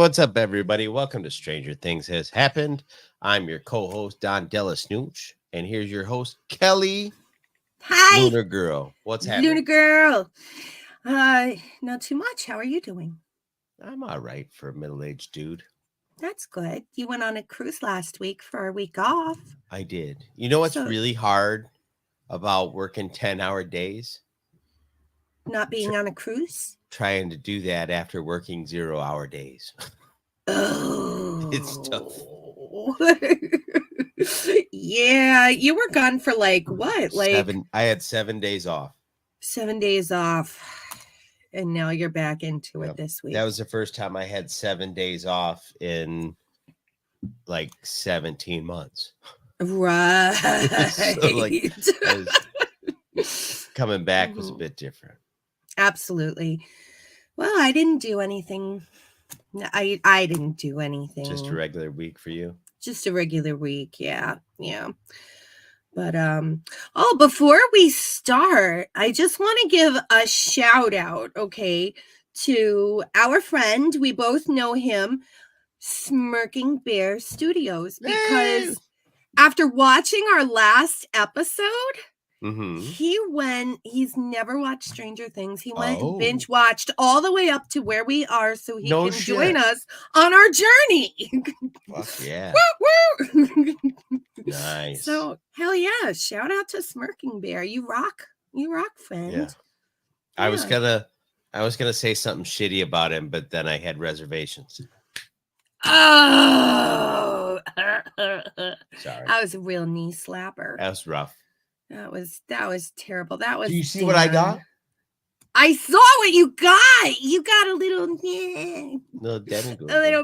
what's up, everybody? Welcome to Stranger Things Has Happened. I'm your co-host, Don Della Snooch, and here's your host, Kelly. Hi, Lunar Girl. What's happening? Lunar Girl. Not too much. How are you doing? I'm all right for a middle-aged dude. That's good. You went on a cruise last week for a week off. I did. You know what's So- really hard about working 10-hour days? Not being on a cruise? Trying to do that after working 0-hour days. Oh. It's tough. Yeah, you were gone for like what? I had 7 days off. 7 days off. And now you're back into Yep. it this week. That was the first time I had 7 days off in like 17 months. Right. So, coming back was a bit different. Absolutely. Well, I didn't do anything. I didn't do anything. Just a regular week for you? Just a regular week, yeah. But before we start, I just want to give a shout out, okay, to our friend. We both know him, Smirking Bear Studios, because after watching our last episode, he's never watched Stranger Things. He went and binge watched all the way up to where we are so he can join us on our journey. Fuck yeah. Woo, woo. Nice. So hell yeah. Shout out to Smirking Bear. You rock, friend. Yeah. I was gonna say something shitty about him, but then I had reservations. Oh, sorry. That was a real knee slapper. That was rough. That was terrible. That was. Do you see what I got? I saw what you got. You got a little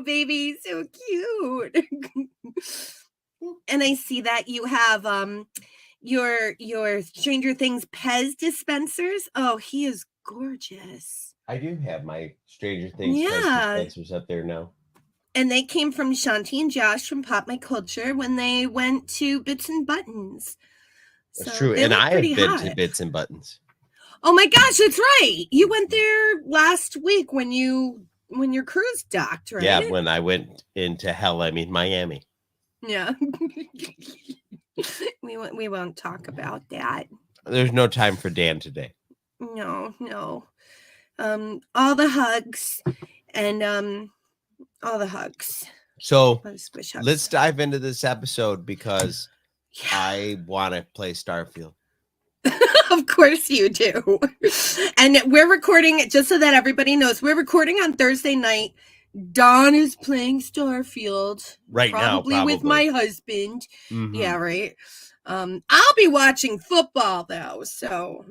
baby, so cute. And I see that you have your Stranger Things Pez dispensers. Oh, he is gorgeous. I do have my Stranger Things Pez dispensers up there now. And they came from Shanti and Josh from Pop My Culture when they went to Bits and Buttons. That's true. And I have been to Bits and Buttons. Oh my gosh, that's right. You went there last week when your cruise docked, right? Yeah, when I went into Miami. Yeah. we won't talk about that. There's no time for Dan today. No. All the hugs and all the hugs. So let's dive into this episode because I want to play Starfield. Of course you do. And we're recording it just so that everybody knows. We're recording on Thursday night. Don is playing Starfield right now, probably with my husband. Mm-hmm. Yeah, right. I'll be watching football though, so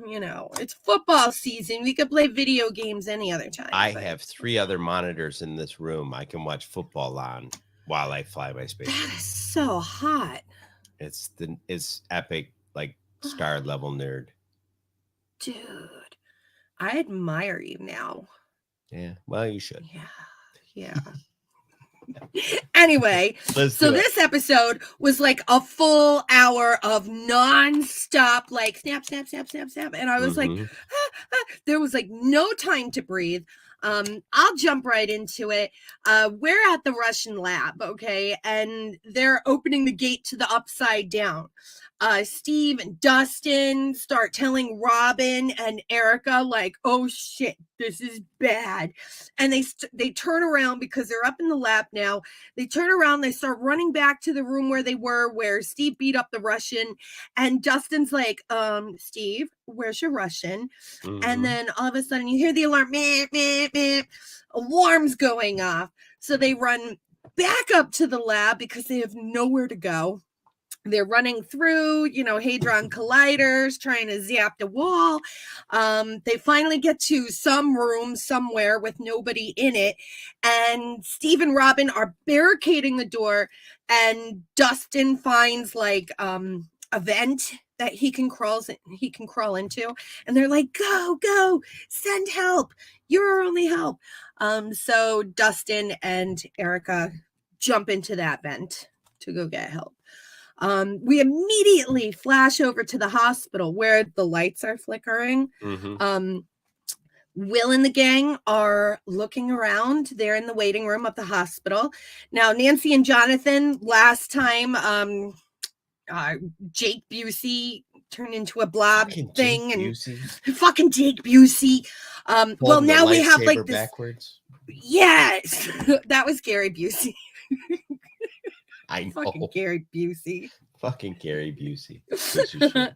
it's football season. We could play video games any other time. I have 3 other monitors in this room I can watch football on while I fly my spaceship. That is so hot. It's epic, like star level nerd. Dude, I admire you now. Yeah, well, you should. Yeah. Anyway, so this episode was like a full hour of non-stop, like snap, and I was like, there was like no time to breathe. I'll jump right into it. We're at the Russian lab, okay, and they're opening the gate to the upside down. Steve and Dustin start telling Robin and Erica like, oh shit, this is bad. And they turn around because they're up in the lab now. They turn around, they start running back to the room where they were, where Steve beat up the Russian. And Dustin's like, Steve, where's your Russian? Mm-hmm. And then all of a sudden you hear the alarm, beep, beep, beep. Alarm's going off. So they run back up to the lab because they have nowhere to go. They're running through, Hadron Colliders, trying to zap the wall. They finally get to some room somewhere with nobody in it. And Steve and Robin are barricading the door. And Dustin finds like a vent that he can crawl into. And they're like, go, send help. You're our only help. So Dustin and Erica jump into that vent to go get help. We immediately flash over to the hospital where the lights are flickering. Mm-hmm. Will and the gang are looking around. They're in the waiting room of the hospital. Now, Nancy and Jonathan, last time, Jake Busey turned into a blob Fucking thing, Jake and Busey fucking Jake Busey. Well, holding the now we have like lightsaber this. backwards. Yes, that was Gary Busey. I know. Fucking Gary Busey. Fucking Gary Busey. Piece of shit.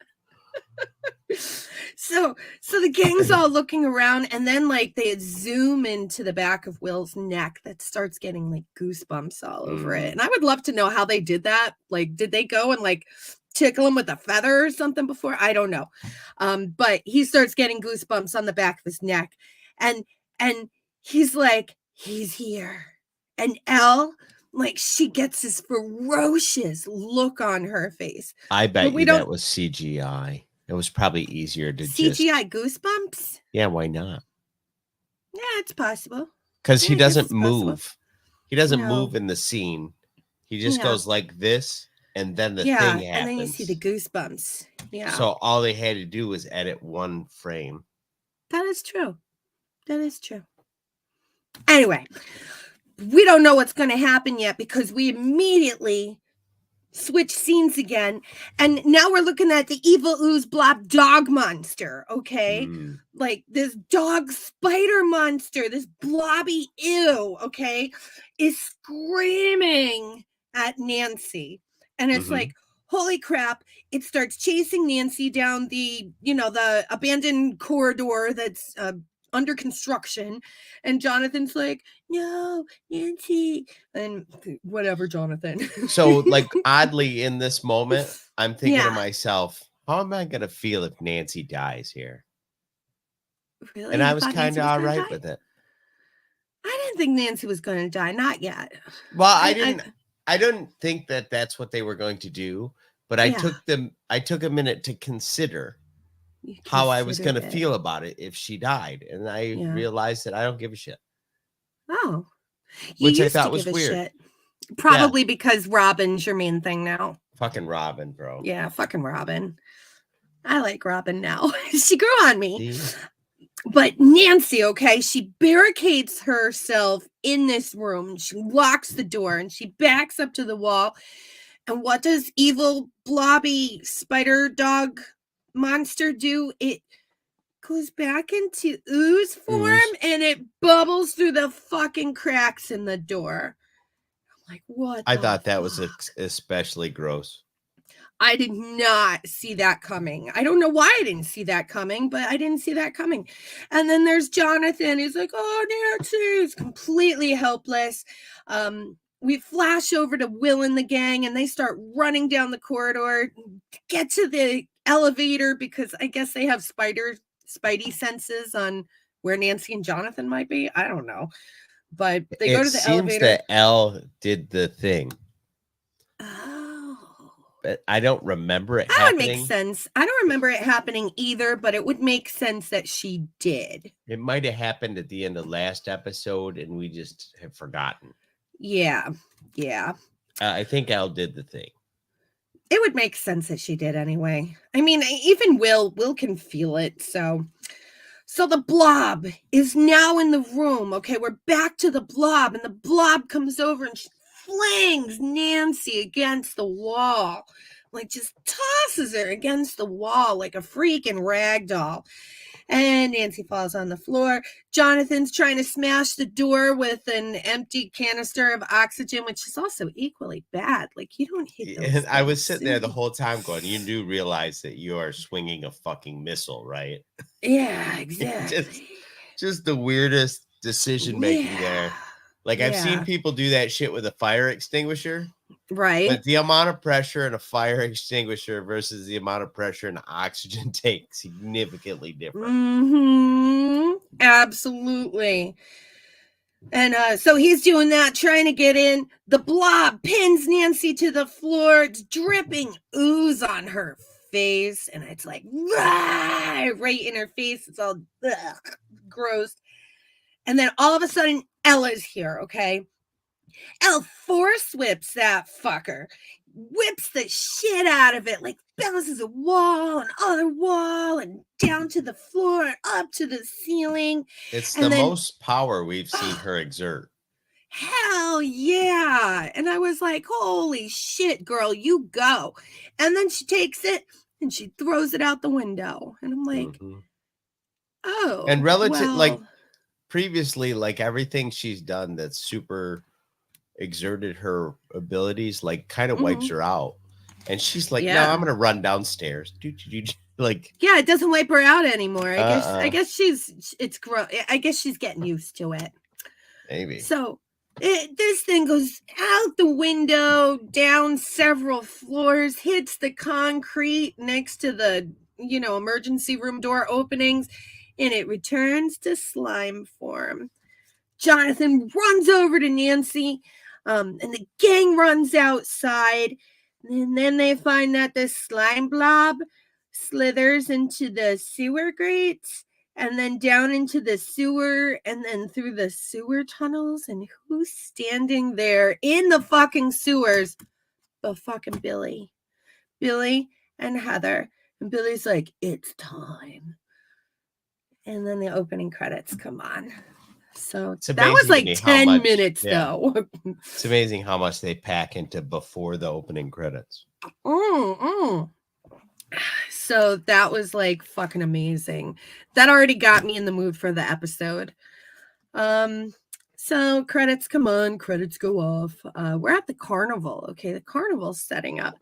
So the gang's all looking around, and then like they zoom into the back of Will's neck that starts getting like goosebumps all over it. And I would love to know how they did that. Like, did they go and like tickle him with a feather or something before? I don't know. But he starts getting goosebumps on the back of his neck, and he's like, he's here. And Elle, like, she gets this ferocious look on her face. I bet you that was CGI. It was probably easier to CGI goosebumps. Yeah, why not? Yeah, it's possible. Because he doesn't move. Possible. He doesn't move in the scene. He just goes like this, and then the thing happens. And then you see the goosebumps. Yeah. So all they had to do was edit one frame. That is true. That is true. Anyway, we don't know what's going to happen yet because we immediately switch scenes again, and now we're looking at the evil ooze blob dog monster. Okay, like this dog spider monster, this blobby ew, okay, is screaming at Nancy, and it's like, holy crap. It starts chasing Nancy down the abandoned corridor that's under construction, and Jonathan's like, no, Nancy, and whatever, Jonathan. So like oddly in this moment, I'm thinking to myself, how am I gonna feel if Nancy dies here? Really? And I was kind of all right with it. I didn't think Nancy was going to die, not yet. Well, I didn't think that that's what they were going to do, but I took a minute to consider how I was going to feel about it if she died, and I realized that I don't give a shit. Oh, which I thought was weird. Shit. Probably because Robin's your main thing now. Fucking Robin, bro. Yeah, fucking Robin. I like Robin now. She grew on me. See? But Nancy, okay, she barricades herself in this room. She locks the door and she backs up to the wall. And what does evil blobby spider dog monster do? It goes back into ooze form and it bubbles through the fucking cracks in the door. I'm like, what? I thought that was especially gross. I did not see that coming. I don't know why I didn't see that coming, but I didn't see that coming. And then there's Jonathan. He's like, oh, Nancy. He's completely helpless. We flash over to Will and the gang, and they start running down the corridor, get to the elevator because I guess they have spidey senses on where Nancy and Jonathan might be. I don't know. But they go to the elevator. It seems that Elle did the thing. But I don't remember it happening. That would make sense. I don't remember it happening either, but it would make sense that she did. It might have happened at the end of last episode, and we just have forgotten. Yeah. I think Elle did the thing. It would make sense that she did anyway. I mean, even Will can feel it. So the blob is now in the room. Okay, we're back to the blob, and the blob comes over and flings Nancy against the wall, like just tosses her against the wall like a freaking rag doll. And Nancy falls on the floor. Jonathan's trying to smash the door with an empty canister of oxygen, which is also equally bad. Like, you don't hit those things. I was sitting there the whole time going, you do realize that you are swinging a fucking missile, right? Yeah, exactly. just the weirdest decision making there. Like, I've seen people do that shit with a fire extinguisher. Right. But the amount of pressure in a fire extinguisher versus the amount of pressure in an oxygen tank significantly different. Absolutely. And so he's doing that, trying to get in. The blob pins Nancy to the floor. It's dripping ooze on her face. And it's like, right in her face. It's all gross. And then all of a sudden, Ella's here, okay? Elle force whips that fucker. whips the shit out of it, like bounces a wall and other wall and down to the floor and up to the ceiling. It's and the then, most power we've seen her exert. Hell yeah. And I was like, holy shit, girl, you go. And then she takes it and she throws it out the window. And I'm like, oh. And relative, like previously, like everything she's done that's super exerted her abilities, like kind of wipes her out. And she's like, no, I'm gonna run downstairs. Like, yeah, it doesn't wipe her out anymore. I guess I guess she's getting used to it. Maybe. So this thing goes out the window, down several floors, hits the concrete next to the, emergency room door openings, and it returns to slime form. Jonathan runs over to Nancy, and the gang runs outside. And then they find that the slime blob slithers into the sewer grates, and then down into the sewer, and then through the sewer tunnels. And who's standing there in the fucking sewers? But fucking Billy and Heather. And Billy's like, it's time. And then the opening credits come on. So that was like 10 minutes, though. It's amazing how much they pack into before the opening credits. So that was like fucking amazing. That already got me in the mood for the episode. So credits come on, credits go off. We're at the carnival. Okay, the carnival's setting up.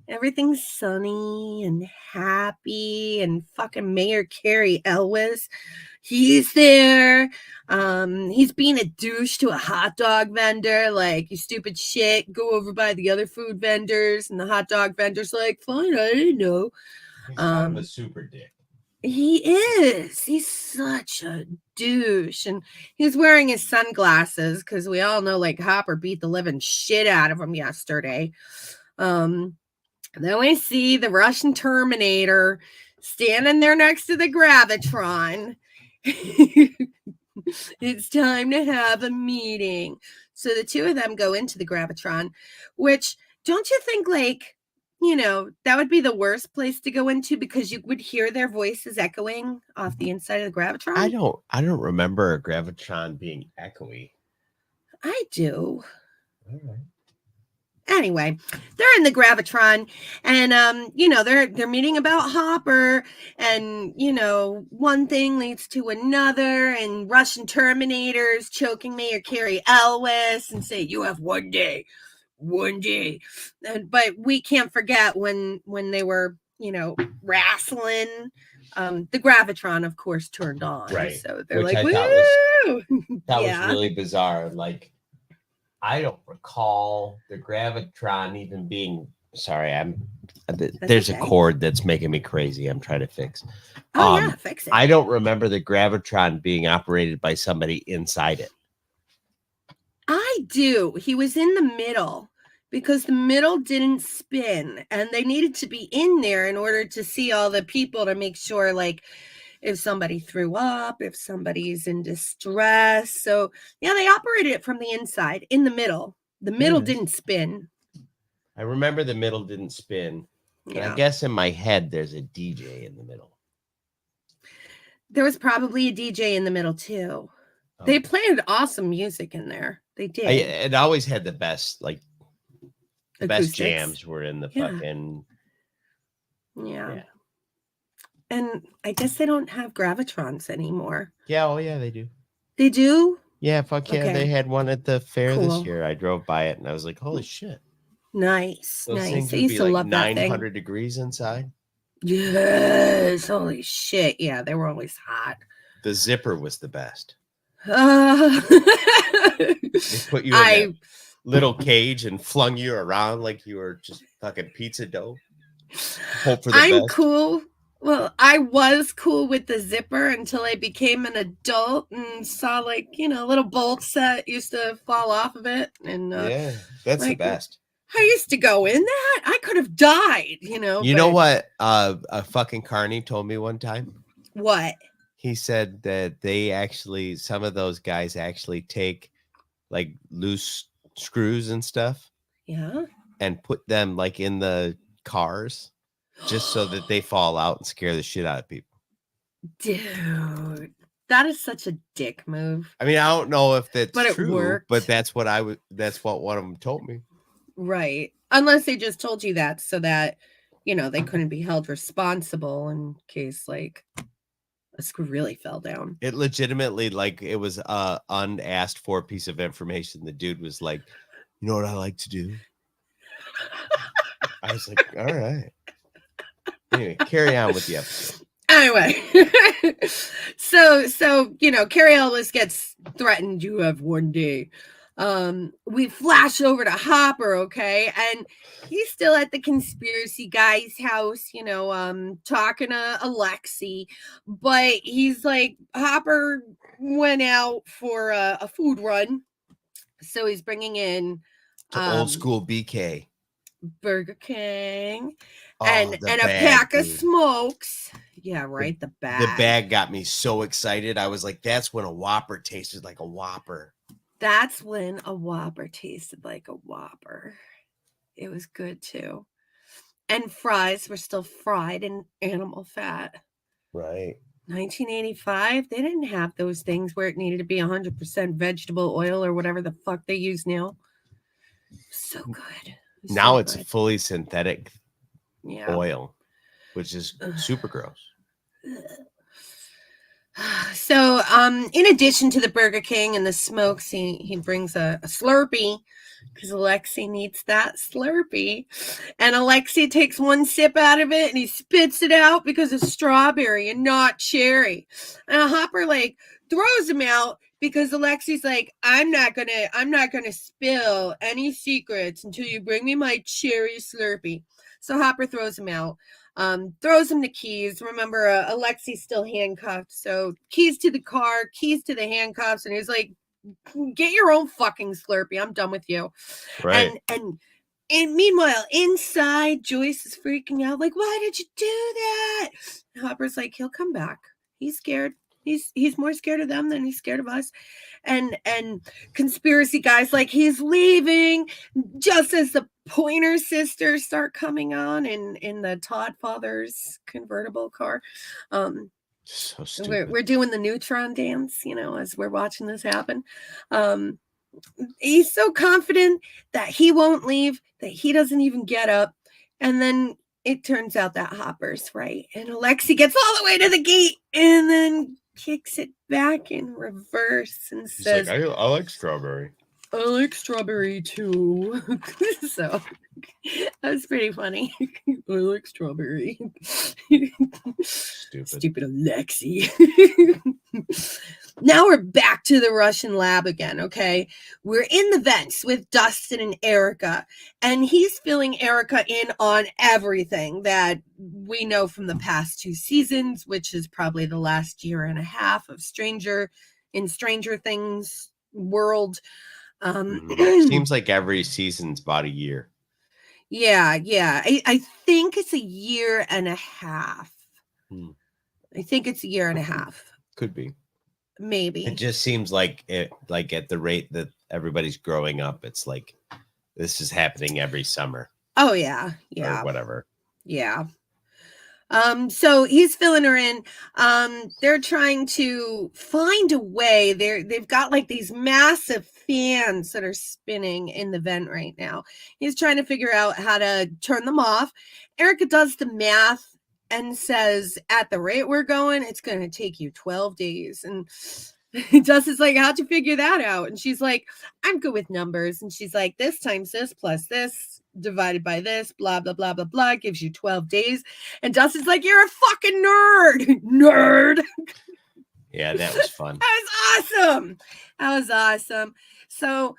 Everything's sunny and happy, and fucking Mayor Cary Elwes, he's there. He's being a douche to a hot dog vendor, like, you stupid shit, go over by the other food vendors. And the hot dog vendor's like, fine, I didn't know. He's kind of a super dick. He is. He's such a douche. And he's wearing his sunglasses because we all know, like, Hopper beat the living shit out of him yesterday. Then we see the Russian Terminator standing there next to the Gravitron. It's time to have a meeting. So the two of them go into the Gravitron, which, don't you think, like, that would be the worst place to go into, because you would hear their voices echoing off the inside of the Gravitron? I don't remember a Gravitron being echoey. I do. All right. Anyway, they're in the Gravitron, and they're meeting about Hopper, and one thing leads to another, and Russian Terminators choking Mayor Cary Elwes and say, you have one day. But we can't forget when they were wrestling, the Gravitron, of course, turned on, right? So they're which like, woo! That was really bizarre. Like, I don't recall the Gravitron even being. Sorry, there's a cord that's making me crazy. I'm trying to fix. Fix it. I don't remember the Gravitron being operated by somebody inside it. I do. He was in the middle, because the middle didn't spin, and they needed to be in there in order to see all the people, to make sure, like, if somebody threw up, if somebody's in distress. So yeah, they operated it from the inside in the middle. The middle didn't spin. I remember the middle didn't spin. Yeah. I guess in my head there's a DJ in the middle. There was probably a DJ in the middle too. Oh. They played awesome music in there. They did. It always had the best, like, the best jams were in the fucking. Yeah. And I guess they don't have Gravitrons anymore. Yeah, oh yeah, they do. They do? Yeah, fuck yeah. Okay. They had one at the fair this year. I drove by it and I was like, holy shit. Nice. Those nice. I used to love 900 degrees inside. Yes. Holy shit. Yeah, they were always hot. The zipper was the best. They put you in that little cage and flung you around like you were just fucking pizza dough. Hope for the I'm best. Cool. Well, I was cool with the zipper until I became an adult and saw, like, little bolts that used to fall off of it. And yeah, that's the best. I used to go in that. I could have died, You know what a fucking carny told me one time? What? He said that some of those guys actually take, like, loose screws and stuff. Yeah. and put them like in the cars just so that they fall out and scare the shit out of people. Dude, that is such a dick move. I mean, I don't know if that's true, worked. but that's what that's what one of them told me. Right. Unless they just told you that so that, they couldn't be held responsible in case like a screw really fell down. It legitimately, like, it was a unasked for piece of information. The dude was like, you know what I like to do? I was like, all right. Anyway, carry on with the episode. Anyway, so Carrie Ellis gets threatened. You have one day. We flash over to Hopper, okay, and he's still at the conspiracy guy's house, talking to Alexei, but he's like, Hopper went out for a food run, so he's bringing in old school BK, Burger King, and a pack of smokes. Yeah, right. The bag. The bag got me so excited. I was like, that's when a Whopper tasted like a Whopper. That's when a Whopper tasted like a Whopper. It was good too. And fries were still fried in animal fat. Right. 1985, they didn't have those things where it needed to be 100% vegetable oil or whatever the fuck they use now. So good. Now it's fully synthetic oil, which is super gross. So, in addition to the Burger King and the smokes, he brings a Slurpee because Alexei needs that Slurpee. And Alexei takes one sip out of it and he spits it out because it's strawberry and not cherry. And Hopper like throws him out because Alexei's like, I'm not gonna spill any secrets until you bring me my cherry Slurpee. So Hopper throws him out. Throws him the keys. Remember, Alexei's still handcuffed. So keys to the car, keys to the handcuffs. And he's like, get your own fucking Slurpee. I'm done with you. Right. And meanwhile, inside, Joyce is freaking out. Like, why did you do that? And Hopper's like, he'll come back. He's scared. He's more scared of them than he's scared of us. And conspiracy guys like he's leaving just as the Pointer sisters start coming on in the Todd father's convertible car. So stupid. We're doing the Neutron dance, as we're watching this happen. He's so confident that he won't leave, that he doesn't even get up. And then it turns out that Hopper's right. And Alexei gets all the way to the gate and then kicks it back in reverse and says, like, I like strawberry. I like strawberry too. So that was pretty funny. I like strawberry. Stupid Alexei. Now we're back to the Russian lab again, okay? We're in the vents with Dustin and Erica, and he's filling Erica in on everything that we know from the past 2 seasons, which is probably the last year and a half of Stranger Things world. Seems like every season's about a year. Yeah. I think it's a year and a half. I think it's a year and a half. Could be. Maybe. It just seems like at the rate that everybody's growing up, it's like this is happening every summer. Oh yeah. Or whatever. Yeah. So he's filling her in. They're trying to find a way. They've got like these massive fans that are spinning in the vent right now. He's trying to figure out how to turn them off. Erica does the math and says, at the rate we're going, it's going to take you 12 days. And Dustin's like, how'd you figure that out? And she's like, I'm good with numbers. And she's like, this times this plus this divided by this, blah, blah, blah, blah, blah, gives you 12 days. And Dustin's like, you're a fucking nerd. Yeah, that was fun. That was awesome. So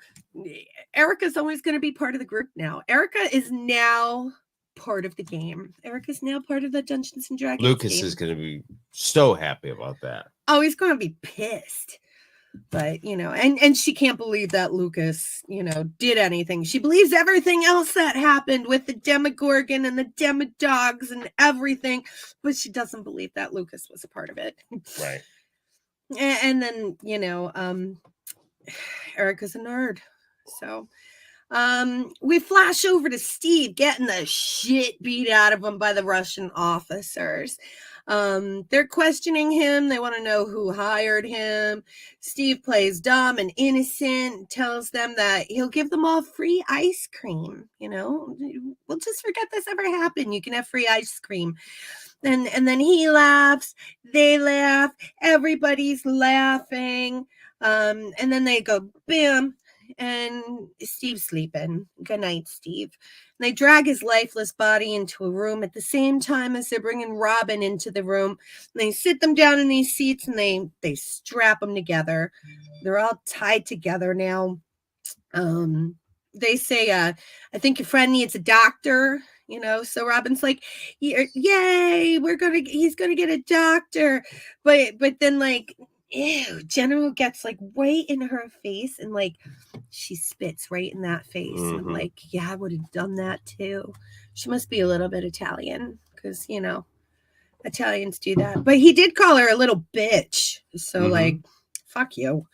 Erica's always going to be part of the group now. Erica is now part of the game. Erica's now part of the Dungeons and Dragons Lucas game. is going to be so happy about that. Oh, he's going to be pissed. But, and she can't believe that Lucas, did anything. She believes everything else that happened with the Demogorgon and the Demodogs and everything, but she doesn't believe that Lucas was a part of it. Right. And then, Erica's a nerd. So We flash over to Steve getting the shit beat out of him by the Russian officers. They're questioning him. They want to know who hired him. Steve plays dumb and innocent, tells them that he'll give them all free ice cream. We'll just forget this ever happened. You can have free ice cream. And then he laughs, they laugh, everybody's laughing. And then they go, bam, and Steve's sleeping. Good night, Steve. And they drag his lifeless body into a room at the same time as they're bringing Robin into the room. And they sit them down in these seats and they strap them together. They're all tied together now. They say, I think your friend needs a doctor. So Robin's like, yay, he's gonna get a doctor. But then like, ew, General gets like right in her face and like she spits right in that face. And I'm like, yeah, I would have done that too. She must be a little bit Italian because, Italians do that. But he did call her a little bitch. So like, fuck you.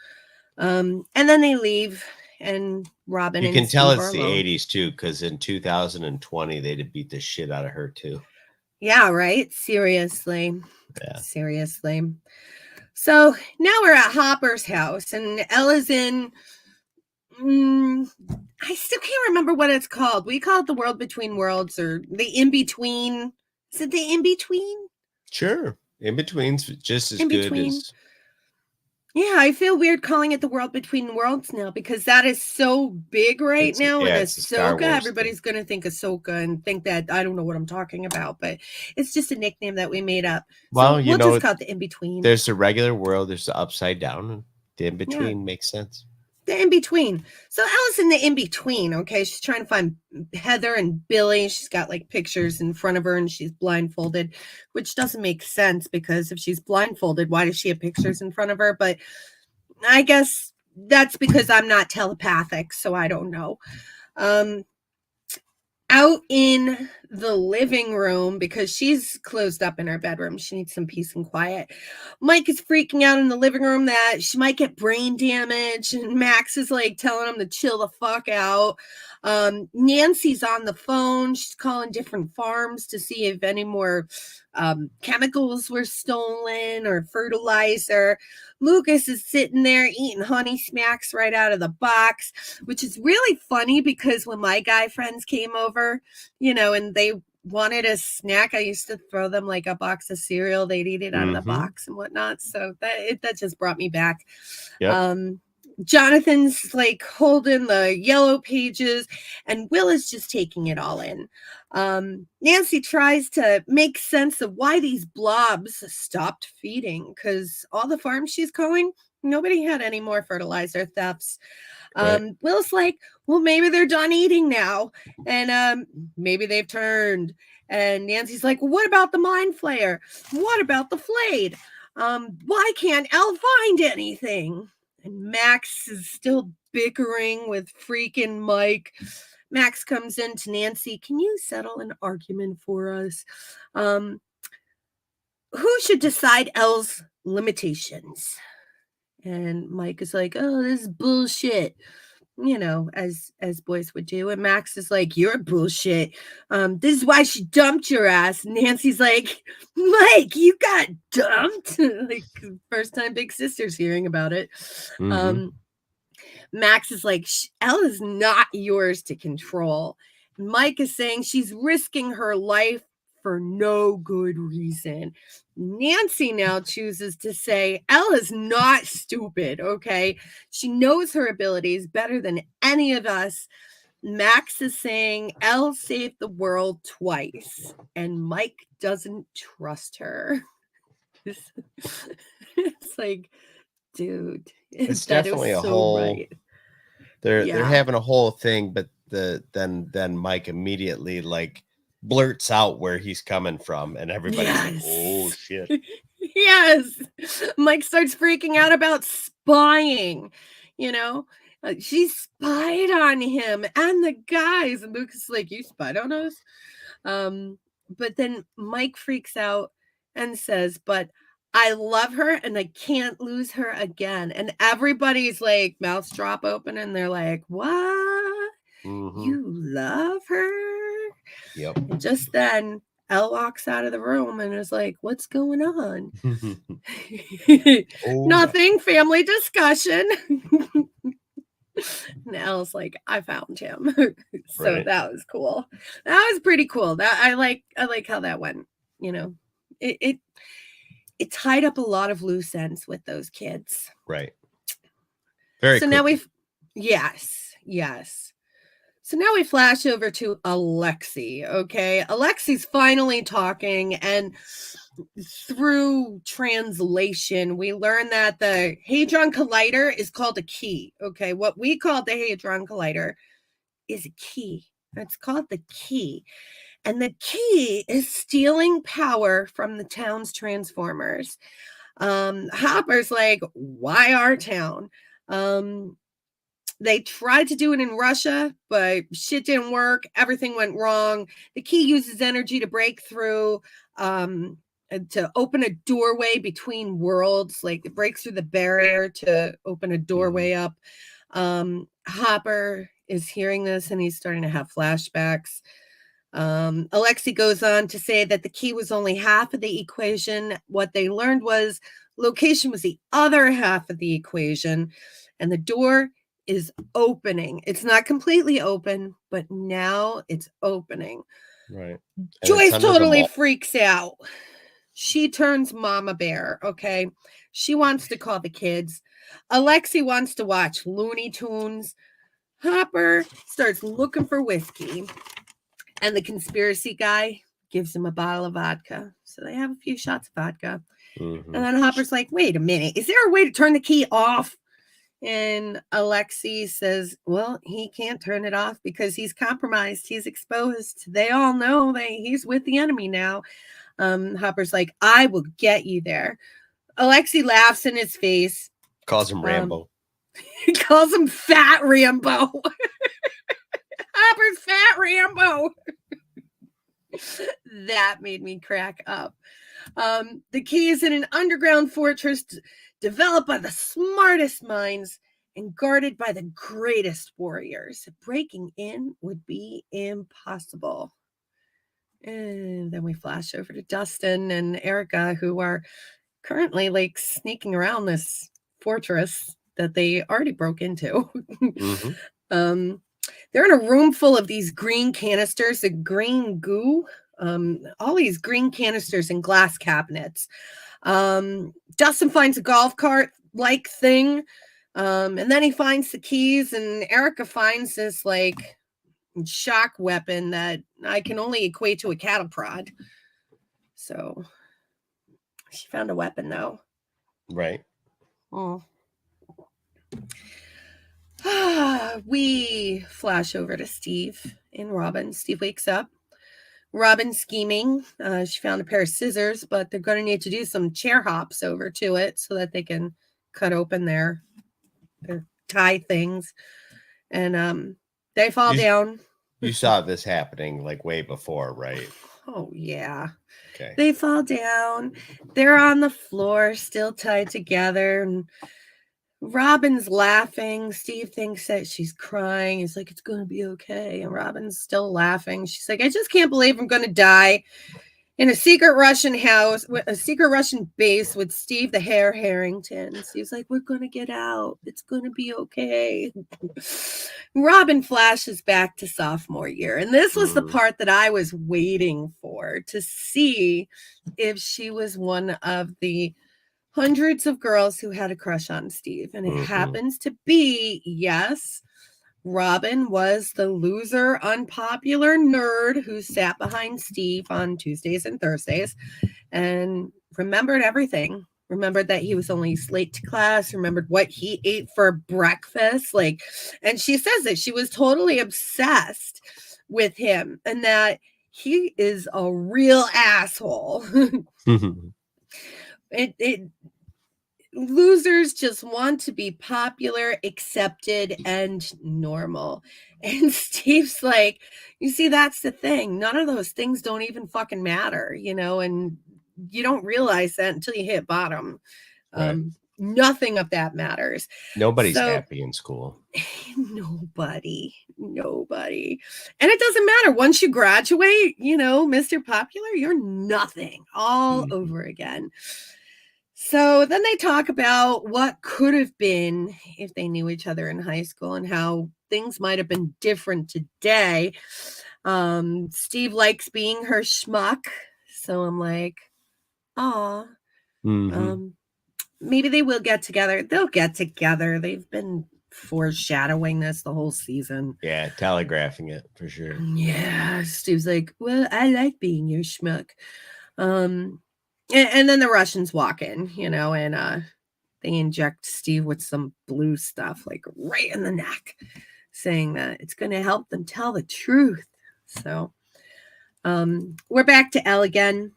And then they leave. And Robin, you can tell it's the 80s too, because in 2020 they'd beat the shit out of her too. Yeah, right. Seriously. So now we're at Hopper's house, and Ella's in. I still can't remember what it's called. We call it the World Between Worlds, or the In Between. Is it the In Between? Sure, In Between's just as good as. Yeah, I feel weird calling it the World Between Worlds now because that is so big right now. And Ahsoka, everybody's going to think Ahsoka and think that I don't know what I'm talking about, but it's just a nickname that we made up. Well, so we'll just call it the In Between. There's the regular world, there's the upside down, and the In Between makes sense. The In Between. So Ella's in the In Between, okay? She's trying to find Heather and Billy. She's got like pictures in front of her and she's blindfolded, which doesn't make sense because if she's blindfolded, why does she have pictures in front of her? But I guess that's because I'm not telepathic, so I don't know. Out in the living room, because she's closed up in her bedroom, she needs some peace and quiet. Mike is freaking out in the living room that she might get brain damage, and Max is like telling him to chill the fuck out. Nancy's on the phone. She's calling different farms to see if any more chemicals were stolen or fertilizer. Lucas is sitting there eating Honey Smacks right out of the box, which is really funny because when my guy friends came over, and they wanted a snack, I used to throw them like a box of cereal. They'd eat it out of the box and whatnot. So that just brought me back. Yep. Jonathan's like holding the yellow pages and Will is just taking it all in. Nancy tries to make sense of why these blobs stopped feeding because all the farms she's going, nobody had any more fertilizer thefts. Right. Will's like, well, maybe they're done eating now and maybe they've turned. And Nancy's like, well, what about the mind flayer? What about the flayed? Why can't Elle find anything? And Max is still bickering with freaking Mike. Max comes in to Nancy. Can you settle an argument for us? Who should decide Elle's limitations? And Mike is like, oh, this is bullshit. As boys would do. And Max is like, you're bullshit. This is why she dumped your ass. Nancy's like, Mike, you got dumped? Like, first time big sister's hearing about it. Max is like, Elle is not yours to control. Mike is saying she's risking her life for no good reason. Nancy now chooses to say Elle is not stupid, okay? She knows her abilities better than any of us. Max is saying Elle saved the world twice, and Mike doesn't trust her. It's like, dude, it's definitely a whole. Right. They're having a whole thing, but then Mike immediately like blurts out where he's coming from, and everybody's like, oh shit. Yes, Mike starts freaking out about spying. She spied on him and the guys, and Lucas is like, you spied on us? But then Mike freaks out and says, but I love her and I can't lose her again. And everybody's like mouths drop open and they're like, what? You love her? Yep. And just then, Elle walks out of the room and is like, what's going on? Nothing. Family discussion. And Elle's like, I found him. So that was cool. That was pretty cool. That I like how that went. You know, it tied up a lot of loose ends with those kids. Right. Very. So quickly. Yes. So now we flash over to Alexei. Okay, Alexei's finally talking, and through translation, we learn that the Hadron Collider is called a key. Okay, what we call the Hadron Collider is a key. It's called the key. And the key is stealing power from the town's transformers. Hopper's like, why our town? They tried to do it in Russia, but shit didn't work. Everything went wrong. The key uses energy to break through, to open a doorway between worlds. Like it breaks through the barrier to open a doorway up. Hopper is hearing this and he's starting to have flashbacks. Alexei goes on to say that the key was only half of the equation. What they learned was location was the other half of the equation, and the door is opening. It's not completely open, but now it's opening. Right. Joyce totally freaks out. She turns Mama Bear. Okay. She wants to call the kids. Alexei wants to watch Looney Tunes. Hopper starts looking for whiskey, and the conspiracy guy gives him a bottle of vodka. So they have a few shots of vodka. And then Hopper's like, wait a minute, is there a way to turn the key off? And Alexei says, well, he can't turn it off because he's compromised. He's exposed. They all know that he's with the enemy now. Hopper's like, I will get you there. Alexei laughs in his face. Calls him Rambo. He calls him Fat Rambo. Hopper's Fat Rambo. That made me crack up. The key is in an underground fortress developed by the smartest minds and guarded by the greatest warriors. Breaking in would be impossible. And then we flash over to Dustin and Erica, who are currently like sneaking around this fortress that they already broke into. They're in a room full of these green canisters, the green goo, all these green canisters and glass cabinets. Dustin finds a golf cart like thing, and then he finds the keys, and Erica finds this like shock weapon that I can only equate to a cattle prod. So she found a weapon though. Right. Oh. We flash over to Steve and Robin. Steve wakes up. Robin's scheming. She found a pair of scissors, but they're going to need to do some chair hops over to it so that they can cut open their tie things. And they fall down. You saw this happening like way before, right? Oh, yeah. Okay. They fall down. They're on the floor, still tied together. And Robin's laughing. Steve thinks that she's crying. He's like, it's going to be okay. And Robin's still laughing. She's like, I just can't believe I'm going to die in a secret Russian house, a secret Russian base with Steve the Hare Harrington. Steve's like, we're going to get out. It's going to be okay. Robin flashes back to sophomore year. And this was the part that I was waiting for, to see if she was one of the hundreds of girls who had a crush on Steve. And it happens to be, yes, Robin was the loser, unpopular nerd who sat behind Steve on Tuesdays and Thursdays and remembered everything. Remembered that he was only late to class, remembered what he ate for breakfast. Like, and she says that she was totally obsessed with him and that he is a real asshole. Losers just want to be popular, accepted, and normal. And Steve's like, you see, that's the thing. None of those things don't even fucking matter, you know, and you don't realize that until you hit bottom. Right. Nothing of that matters. Nobody's happy in school. Nobody. And it doesn't matter. Once you graduate, Mr. Popular, you're nothing all over again. So then they talk about what could have been if they knew each other in high school and how things might have been different today. Steve likes being her schmuck. So I'm like, aw. Maybe they will get together. They'll get together. They've been foreshadowing this the whole season. Yeah, telegraphing it for sure. Yeah, Steve's like, well, I like being your schmuck. And then the Russians walk in, and they inject Steve with some blue stuff, like right in the neck, saying that it's going to help them tell the truth. So we're back to Elle again.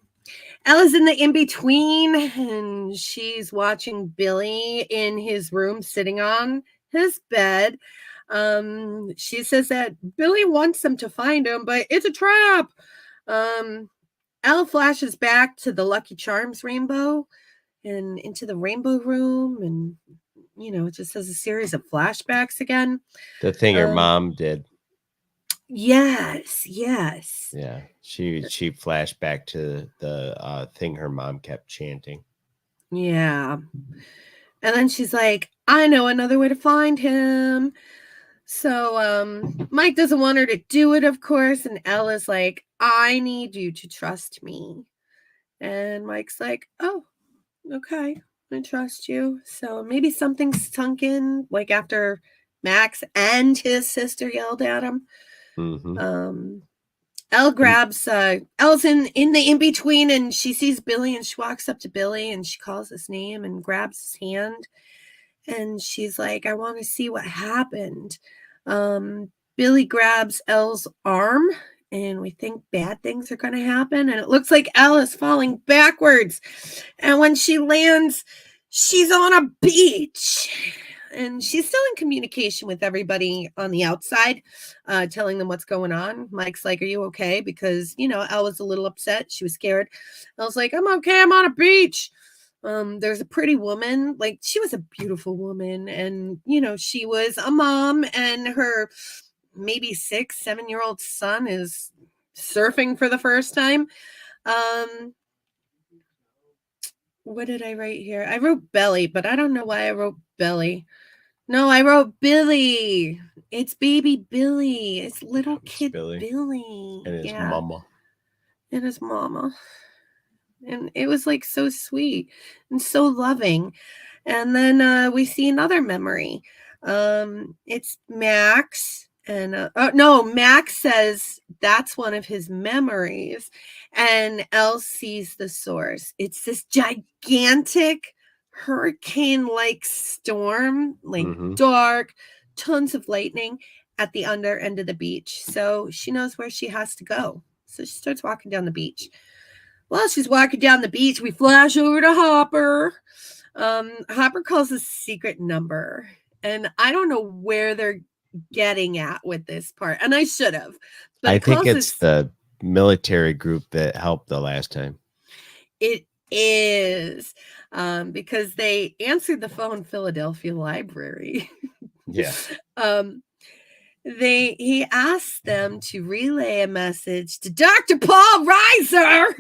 Ella's in the in-between, and she's watching Billy in his room sitting on his bed. She says that Billy wants them to find him, but it's a trap. Elle flashes back to the Lucky Charms rainbow and into the rainbow room, and it just has a series of flashbacks again. The thing her mom did. Yes. Yeah, she flashed back to the thing her mom kept chanting. Yeah. And then she's like, I know another way to find him. So Mike doesn't want her to do it, of course, and Ella's like, I need you to trust me. And Mike's like, oh, okay, I trust you. So maybe something's sunk in, like after Max and his sister yelled at him. Elle grabs Elle's in the in-between, and she sees Billy, and she walks up to Billy and she calls his name and grabs his hand, and she's like, I want to see what happened. Billy grabs Elle's arm, and we think bad things are going to happen, and it looks like Elle is falling backwards, and when she lands, she's on a beach. And she's still in communication with everybody on the outside, telling them what's going on. Mike's like, are you okay? Because, Elle was a little upset. She was scared. Elle's like, I'm okay. I'm on a beach. There's a pretty woman. Like, she was a beautiful woman. And, she was a mom, and her maybe 6-7-year-old son is surfing for the first time. What did I write here? I wrote Belly, but I don't know why I wrote Belly. No, I wrote Billy. It's baby Billy. It's little kid Billy. And his mama. And his mama. And it was like so sweet and so loving. And then we see another memory. It's Max. And Max says that's one of his memories. And Elle sees the source. It's this gigantic hurricane-like storm, like dark, tons of lightning at the under end of the beach. So she knows where she has to go. So she starts walking down the beach. While she's walking down the beach, we flash over to Hopper. Hopper calls a secret number. And I don't know where they're getting at with this part. And I should have. But I think it's the military group that helped the last time. It is. Because they answered the phone, Philadelphia Library. Yeah. He asked them to relay a message to Dr. Paul Reiser.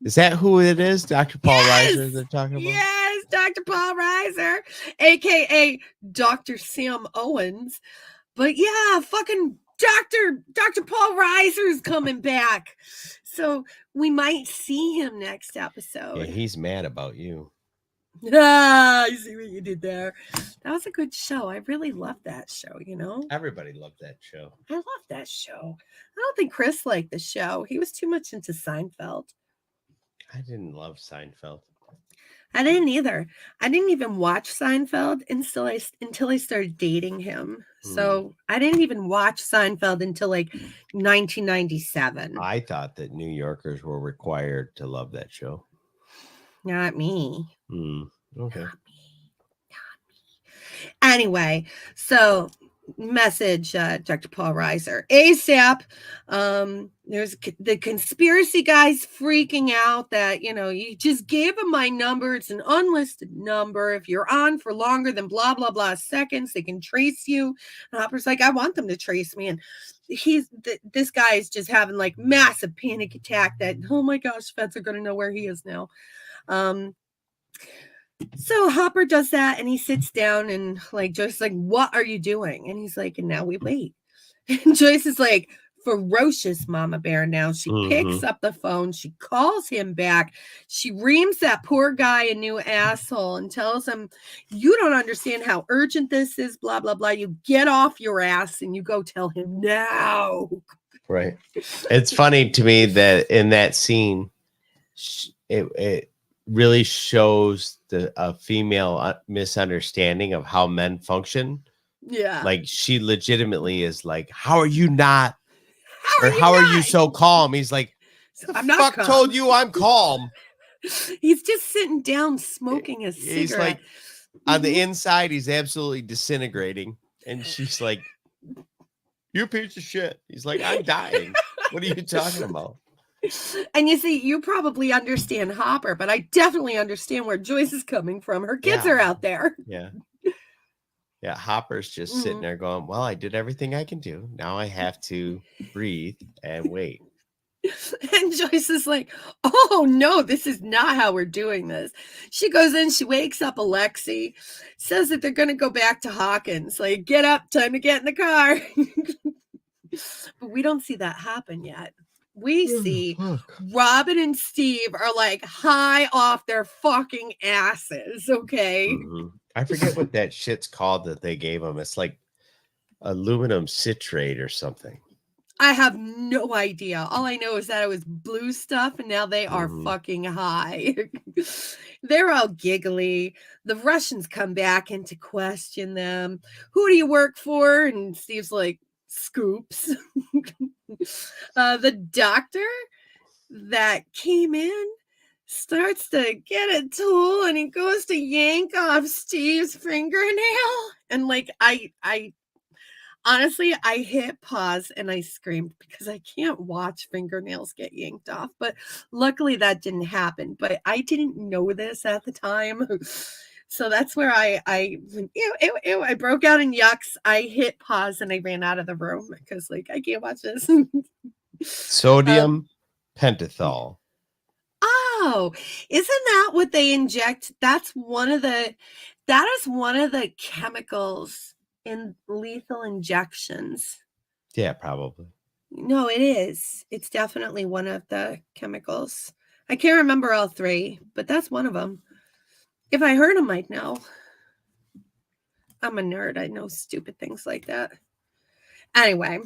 Is that who it is? Dr. Paul Reiser they're talking about? Yes, Dr. Paul Reiser, aka Dr. Sam Owens. But yeah, fucking Dr. Paul Reiser is coming back. So we might see him next episode. Yeah, he's mad about you. I see what you did there. That was a good show. I really loved that show, Everybody loved that show. I love that show. I don't think Chris liked the show. He was too much into Seinfeld. I didn't love Seinfeld. I didn't either. I didn't even watch Seinfeld until I started dating him. So I didn't even watch Seinfeld until like 1997. I thought that New Yorkers were required to love that show. Not me. Okay. Not me. Anyway, so message Dr. Paul Reiser ASAP. There's the conspiracy guys freaking out that, you just gave him my number. It's an unlisted number. If you're on for longer than blah, blah, blah seconds, they can trace you. And Hopper's like, I want them to trace me. And this guy is just having like massive panic attack that, oh my gosh, feds are going to know where he is now. So Hopper does that and he sits down and like Joyce is like, what are you doing? And he's like, and now we wait. And Joyce is like, ferocious Mama Bear now. She picks up the phone. She calls him back. She reams that poor guy a new asshole and tells him, you don't understand how urgent this is, blah, blah, blah. You get off your ass and you go tell him now. Right. It's funny to me that in that scene, it really shows a female misunderstanding of how men function. Yeah. Like she legitimately is like, how are you not? How are you so calm? He's like, I'm not calm. Told you I'm calm. He's just sitting down smoking a cigarette. He's like, on the inside, he's absolutely disintegrating. And she's like, you piece of shit. He's like, I'm dying. What are you talking about? And you see, you probably understand Hopper, but I definitely understand where Joyce is coming from. Her kids are out there. Yeah. Yeah, Hopper's just sitting there going, well, I did everything I can do. Now I have to breathe and wait. And Joyce is like, oh, no, this is not how we're doing this. She goes in, she wakes up Alexei, says that they're going to go back to Hawkins. Like, get up, time to get in the car. But we don't see that happen yet. We see Robin and Steve are like high off their fucking asses, okay? I forget what that shit's called that they gave them. It's like aluminum citrate or something. I have no idea. All I know is that it was blue stuff, and now they are fucking high. They're all giggly. The Russians come back in to question them. Who do you work for? And Steve's like, Scoops. The doctor that came in starts to get a tool and he goes to yank off Steve's fingernail. And like, I honestly, I hit pause and I screamed because I can't watch fingernails get yanked off. But luckily that didn't happen. But I didn't know this at the time. So that's where I broke out in yucks. I hit pause and I ran out of the room because like, I can't watch this. Sodium pentothal. Oh, isn't that what they inject? That is one of the chemicals in lethal injections. Yeah, probably. No, it is. It's definitely one of the chemicals. I can't remember all three, but that's one of them. If I heard them, I'd know. I'm a nerd. I know stupid things like that. Anyway,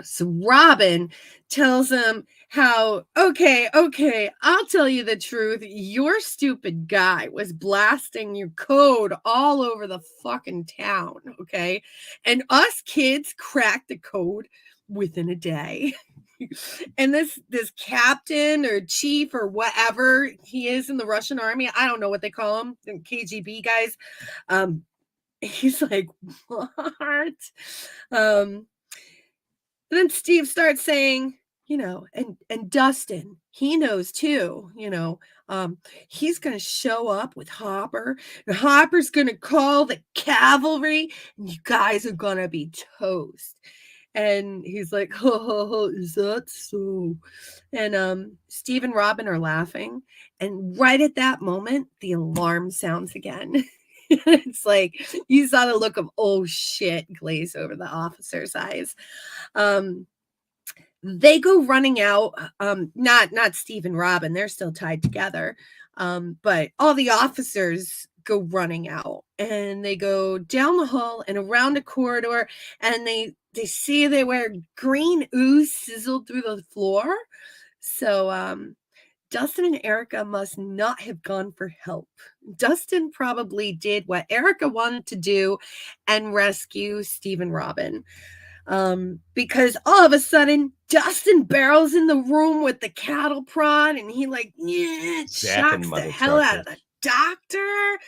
so Robin tells him how, okay, I'll tell you the truth. Your stupid guy was blasting your code all over the fucking town, okay? And us kids cracked the code within a day. And this captain or chief or whatever he is in the Russian army, I don't know what they call him, the KGB guys. He's like, what? Then Steve starts saying, and Dustin, he knows too, he's going to show up with Hopper, and Hopper's going to call the cavalry, and you guys are going to be toast. And he's like, oh, is that so? And Steve and Robin are laughing. And right at that moment, the alarm sounds again. It's like you saw the look of oh shit glaze over the officer's eyes. They go running out. Not Steve and Robin, they're still tied together. But all the officers go running out, and they go down the hall and around a corridor, and they see they where green ooze sizzled through the floor. So Dustin and Erica must not have gone for help. Dustin probably did what Erica wanted to do and rescue Steve and Robin. Because all of a sudden Dustin barrels in the room with the cattle prod, and he shocks the hell out of the doctor.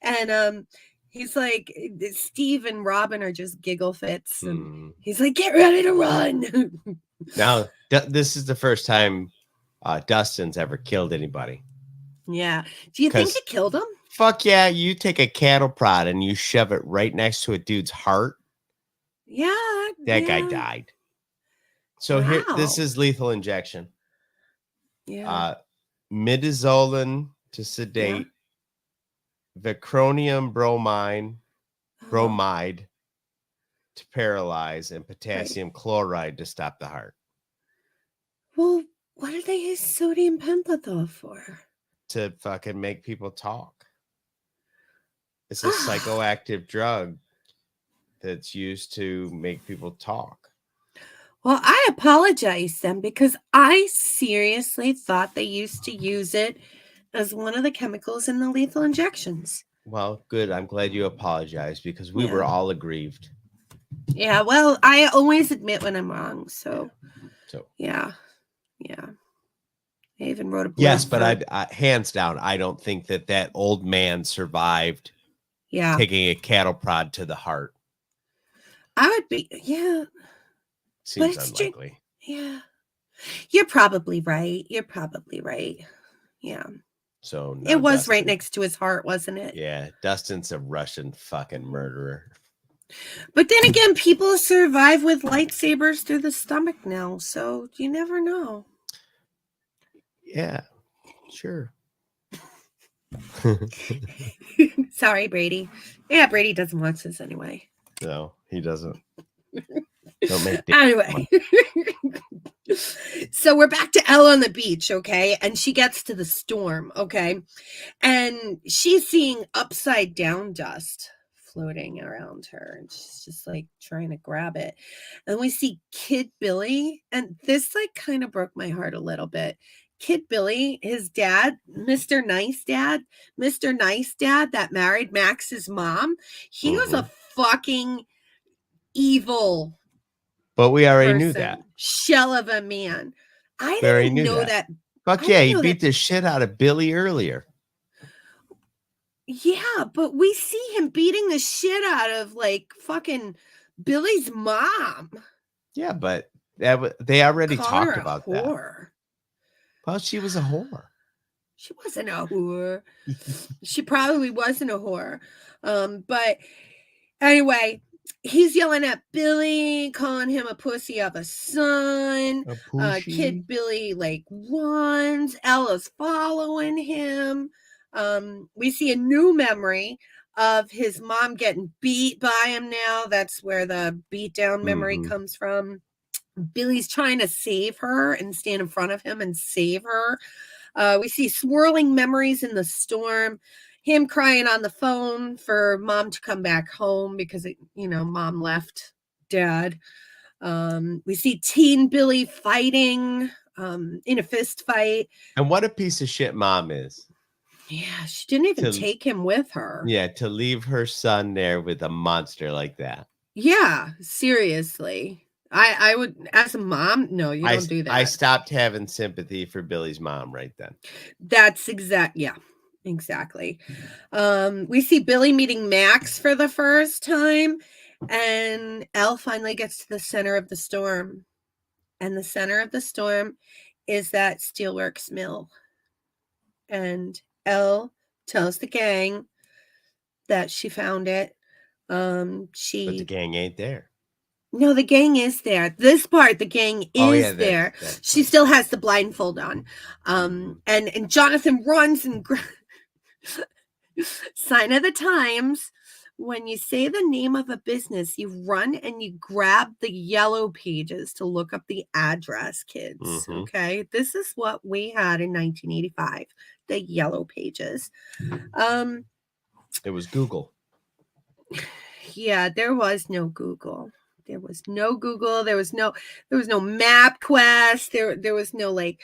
And He's like, Steve and Robin are just giggle fits. And he's like, get ready to run. Now, this is the first time Dustin's ever killed anybody. Yeah. Do you think it killed him? Fuck yeah. You take a cattle prod and you shove it right next to a dude's heart. Yeah. That guy died. So here, this is lethal injection. Yeah. Midazolam to sedate. Vicronium bromide to paralyze, and potassium chloride to stop the heart. Well, what did they use sodium pentothal for? To fucking make people talk. It's a psychoactive drug that's used to make people talk. Well, I apologize then, because I seriously thought they used to use it as one of the chemicals in the lethal injections. Well, good. I'm glad you apologized, because we were all aggrieved. Yeah, well, I always admit when I'm wrong. So yeah. I even wrote a book. Yes, but I hands down, I don't think that old man survived taking a cattle prod to the heart. I would be, Seems unlikely. Yeah. You're probably right. Yeah. So it was Dustin, right next to his heart, wasn't it? Yeah. Dustin's a Russian fucking murderer. But then again, people survive with lightsabers through the stomach now. So you never know. Yeah, sure. Sorry, Brady. Yeah, Brady doesn't watch this anyway. No, he doesn't. Don't make anyway. So we're back to Elle on the beach, okay? And she gets to the storm, okay? And she's seeing upside down dust floating around her, and she's just like trying to grab it. And we see Kid Billy, and this like kind of broke my heart a little bit. Kid Billy, his dad, Mr. Nice Dad that married Max's mom, he was a fucking evil. But we already knew that. Shell of a man. I didn't know that. Fuck yeah, he beat the shit out of Billy earlier. Yeah, but we see him beating the shit out of like fucking Billy's mom. Yeah, but they already talked about that. Well, she was a whore. She wasn't a whore. She probably wasn't a whore. But anyway, he's yelling at Billy, calling him a pussy of a son. Kid Billy like runs. Ella's following him. We see a new memory of his mom getting beat by him now. That's where the beatdown memory comes from. Billy's trying to save her and stand in front of him and save her. We see swirling memories in the storm. Him crying on the phone for mom to come back home because, mom left dad. We see teen Billy fighting in a fist fight. And what a piece of shit mom is. Yeah, she didn't even take him with her. Yeah, to leave her son there with a monster like that. Yeah, seriously. I would, as a mom, no, you don't do that. I stopped having sympathy for Billy's mom right then. That's exactly. We see Billy meeting Max for the first time, and Elle finally gets to the center of the storm. And the center of the storm is that steelworks mill. And Elle tells the gang that she found it. But the gang ain't there. No, the gang is there. This part, the gang is there. She still has the blindfold on. And Jonathan runs and sign of the times. When you say the name of a business, you run and you grab the yellow pages to look up the address, kids. Okay. This is what we had in 1985. The yellow pages. It was Google. Yeah, there was no Google. There was no Google. There was no MapQuest. There was no like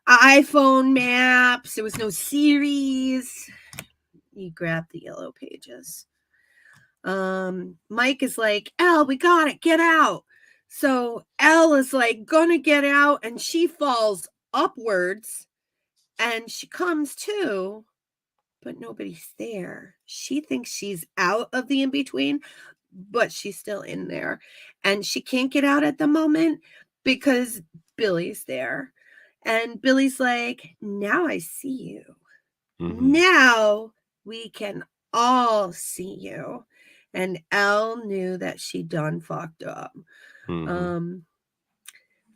iPhone maps. There was no Series. You grab the yellow pages. Mike is like, Elle, we got it. Get out. So Elle is like gonna get out, and she falls upwards, and she comes to, but nobody's there. She thinks she's out of the in-between, but she's still in there. And she can't get out at the moment because Billy's there. And Billy's like, now I see you. Mm-hmm. Now we can all see you. And Elle knew that she done fucked up. Mm-hmm.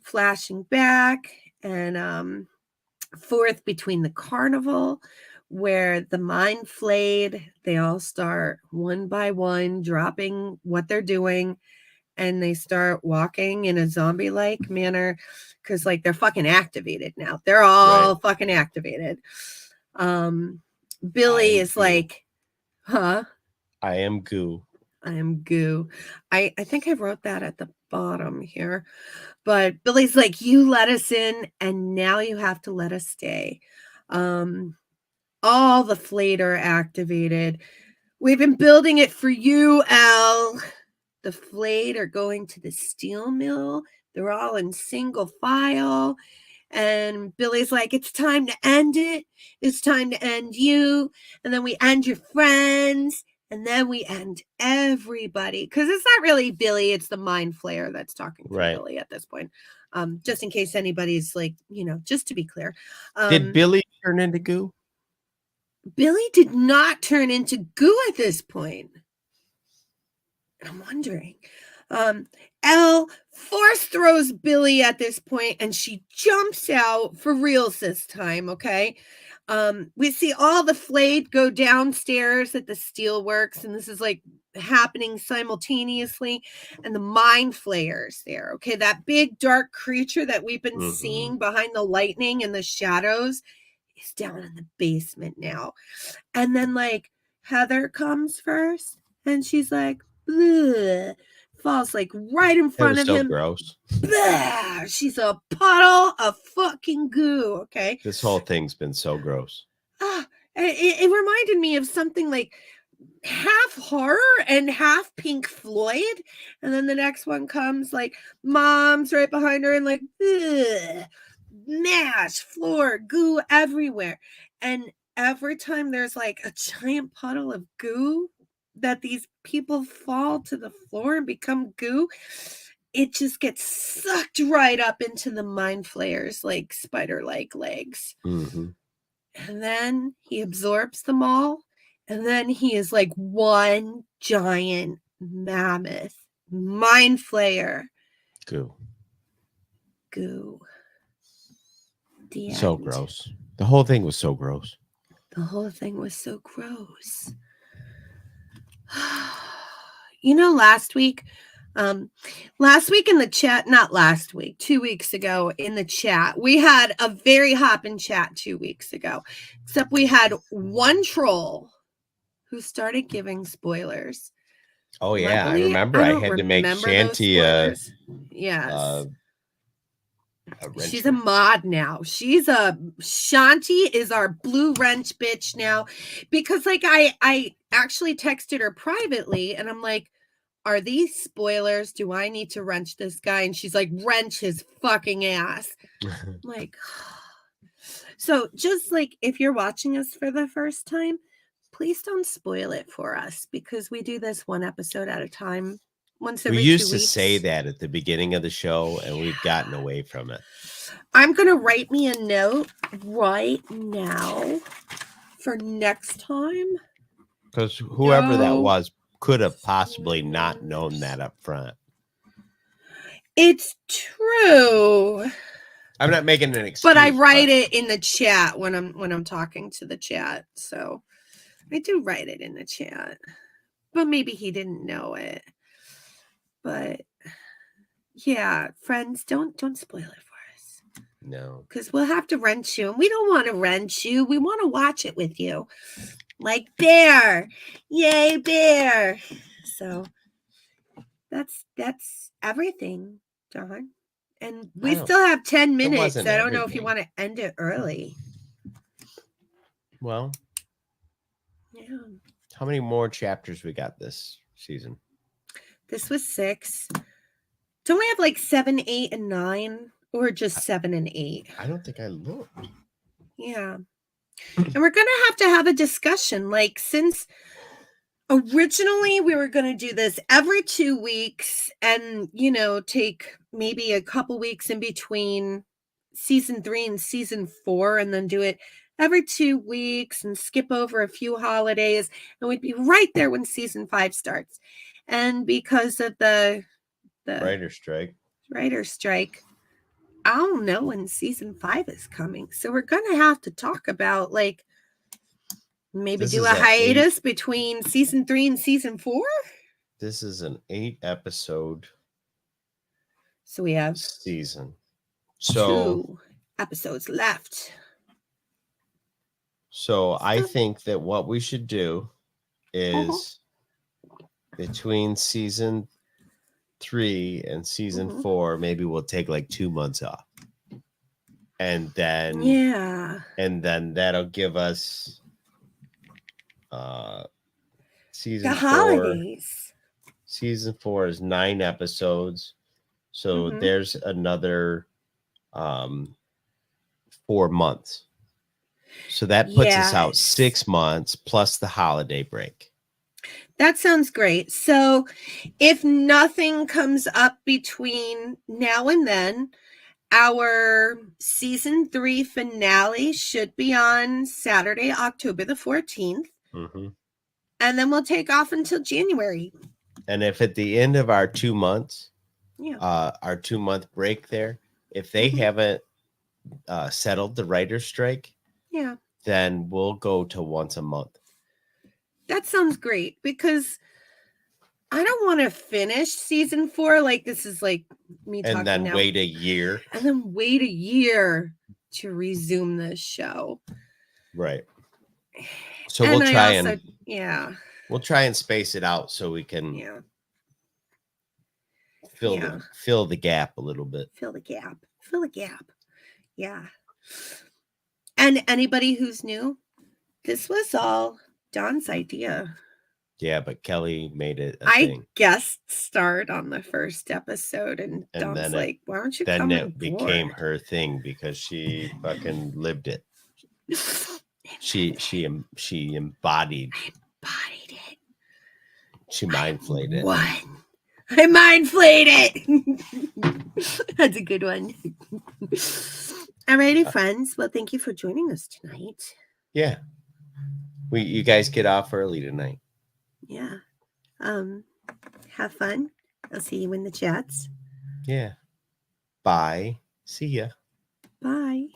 Flashing back and forth between the carnival where the mind flayed, they all start one by one dropping what they're doing, and they start walking in a zombie-like manner because like they're fucking activated now. They're all fucking activated. Billy is like, huh? I am goo. I am goo. I think I wrote that at the bottom here. But Billy's like, you let us in, and now you have to let us stay. All the flayed are activated. We've been building it for you, Elle. The flayed are going to the steel mill. They're all in single file. And Billy's like, it's time to end it. It's time to end you. And then we end your friends. And then we end everybody. Because it's not really Billy. It's the mind flayer that's talking to Billy at this point. Just in case anybody's like, just to be clear. Did Billy turn into goo? Billy did not turn into goo at this point. I'm wondering. Elle force throws Billy at this point, and she jumps out for reals this time, okay? We see all the flayed go downstairs at the steelworks, and this is like happening simultaneously, and the mind flayers there, okay? That big dark creature that we've been seeing behind the lightning and the shadows is down in the basement now. And then like Heather comes first, and she's like, bleh, falls like right in front of him. Gross. Bleh, she's a puddle of fucking goo. Okay. This whole thing's been so gross. It reminded me of something like half horror and half Pink Floyd. And then the next one comes like mom's right behind her and like, bleh, mash, floor, goo everywhere. And every time there's like a giant puddle of goo that these people fall to the floor and become goo, it just gets sucked right up into the mind flayers like spider-like legs. Mm-hmm. And then he absorbs them all. And then he is like one giant mammoth mind flayer. Goo. So gross. The whole thing was so gross. The whole thing was so gross. Last week in the chat, not last week, 2 weeks ago in the chat, we had a very hopping chat 2 weeks ago, except we had one troll who started giving spoilers. Oh, yeah. I remember I had to make Shanti she's a mod now. Shanti is our blue wrench bitch now, because like I actually texted her privately and I'm like, are these spoilers? Do I need to wrench this guy? And she's like, wrench his fucking ass. I'm like, so just like if you're watching us for the first time, please don't spoil it for us, because we do this one episode at a time. Once every 2 weeks. We used to say that at the beginning of the show, and we've gotten away from it. I'm going to write me a note right now for next time. Because whoever that was could have possibly not known that up front. It's true. I'm not making an excuse. But I write it in the chat when I'm talking to the chat. So I do write it in the chat. But maybe he didn't know it. But yeah, friends, don't spoil it for us. No. Because we'll have to wrench you. And we don't want to wrench you. We want to watch it with you. Like Bear. Yay, Bear. So that's everything, John. And we still have 10 minutes. I don't know if you want to end it early. Well. Yeah. How many more chapters we got this season? This was 6. Don't we have like 7, 8, and 9? Or just 7 and 8? I don't think I looked. Yeah. And we're going to have a discussion. Like, since originally we were going to do this every 2 weeks and, take maybe a couple weeks in between season 3 and season 4, and then do it every 2 weeks and skip over a few holidays, and we'd be right there when season 5 starts. And because of the writer's strike, I don't know when season 5 is coming. So we're going to have to talk about, like, maybe do a hiatus between season 3 and season 4. This is an 8-episode. So we have season. 2 episodes left. So I think that what we should do is between season 3 and season 4, maybe we'll take like 2 months off. And then that'll give us season the holidays. 4. Season 4 is 9 episodes. So there's another 4 months. So that puts us out 6 months plus the holiday break. That sounds great. So if nothing comes up between now and then, our season 3 finale should be on Saturday, October the 14th. And then we'll take off until January. And if at the end of our 2 months, our 2-month break there, if they haven't settled the writer's strike, then we'll go to once a month. That sounds great, because I don't want to finish season 4. Like, this is like me talking and then now. wait a year. And then wait a year to resume this show. Right. So we'll try and space it out so we can fill the gap a little bit. Fill the gap. Yeah. And anybody who's new, this was all Don's idea. Yeah, but Kelly made it a thing. I guest starred on the first episode, and Don's like, why don't you come on board? Then it became her thing because she fucking lived it. She embodied. I embodied it. She mind flayed it. I mind flayed it. That's a good one. Alrighty, friends. Well, thank you for joining us tonight. Yeah. You guys get off early tonight. Yeah. Have fun. I'll see you in the chats. Yeah. Bye. See ya. Bye.